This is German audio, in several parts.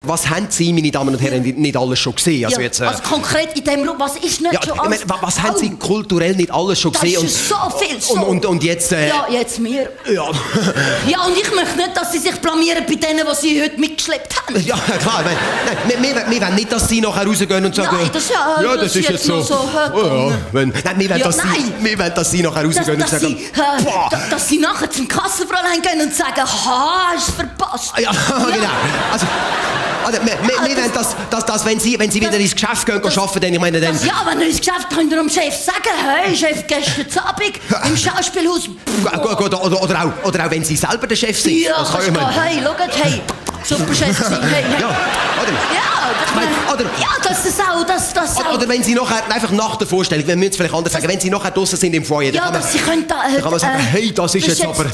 Was haben Sie, meine Damen und Herren, nicht alles schon gesehen? Also, jetzt, also konkret in dem Raum, was ist nicht schon alles? Was haben Sie kulturell nicht alles schon gesehen? Das ist so viel, so. Und jetzt... Ja, jetzt wir. Ja. Ja, und ich möchte nicht, dass Sie sich blamieren bei denen, die Sie heute mitgeschleppt haben. Ja, klar. Wir wollen nicht, dass Sie nachher rausgehen und sagen... Nein, das ist jetzt so. Wir wollen, dass Sie nachher rausgehen und sagen... Dass Sie nachher zum Kassenfräulein gehen und sagen, hast verpasst. Ja, genau. Also, wir wollen, dass wenn Sie wieder ins Geschäft gehen arbeiten, dann, ich meine, dann... Ja, wenn ihr ins Geschäft könnt ihr dem Chef sagen, hey, Chef, gestern Abend im Schauspielhaus... Gut, oder auch wenn Sie selber der Chef sind. Ja, das kann ich meinen. Hey, schaut, hey, super Chef gewesen, hey. Ja, oder? Oder wenn Sie nachher, einfach nach der Vorstellung, wir müssen es vielleicht anders sagen, wenn Sie nachher draussen sind im Foyer, dann ja, kann man, dass Sie können dann kann man sagen, hey, das ist jetzt aber...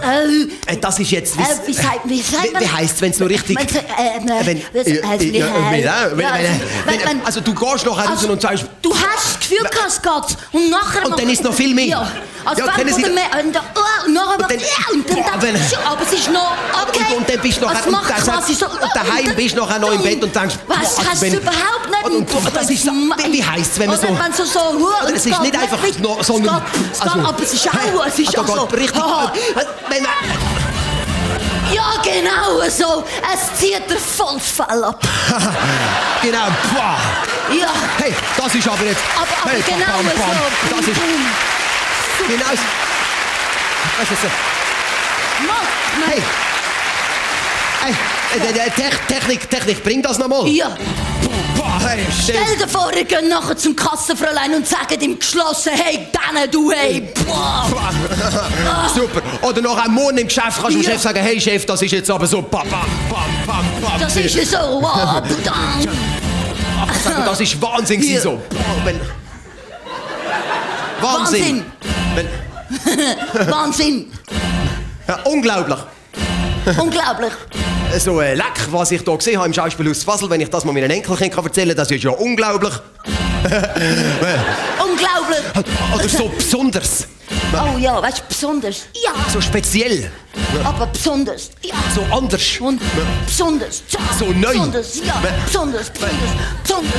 das ist jetzt... Wie heisst es, wenn es noch richtig... Also du gehst nachher raus und sagst... Du hast das Gefühl, es geht. Und nachher... Und dann ist noch viel mehr. Ja, also ja, wenn du mehr... Und nachher... Aber es ist noch... Okay. Und dann bist du nachher... Und daheim bist du nachher noch im Bett und denkst... Was, hast du überhaupt nicht... Und das ist... Wie heisst es, wenn man so... Oder es ist nicht einfach noch so... Aber es ist auch... Es ist auch so... Ja, genau so. Es zieht den Vollfall ab. Genau. Boah. Ja. Hey, das ist aber jetzt... Aber hey, genau so. Das ist... Genau so. Was ist so? Hey. Hey, Technik, bring das nochmal. Ja. Boah, hey, stell dir vor, ihr geht nachher zum Kassenfräulein und sagt ihm geschlossen, hey, dann du, hey. Boah. Super. Oder noch am Morgen im Geschäft kannst du dem Chef sagen, hey Chef, das ist jetzt aber so... Das ist ja so... Das ist Wahnsinn gewesen, so. Wahnsinn. Wahnsinn. Ja, unglaublich. Unglaublich. So leck, was ich hier gesehen habe im Schauspielhaus Fasel, wenn ich das mal meinen Enkelkindern erzählen kann, das ist ja unglaublich. Unglaublich. Oder so besonders. Oh ja, weißt du, besonders. Ja. So speziell. Aber besonders. Ja. So anders. Und besonders. Ja. So neu. Besonders. Ja. Besonders. Ja. Besonders.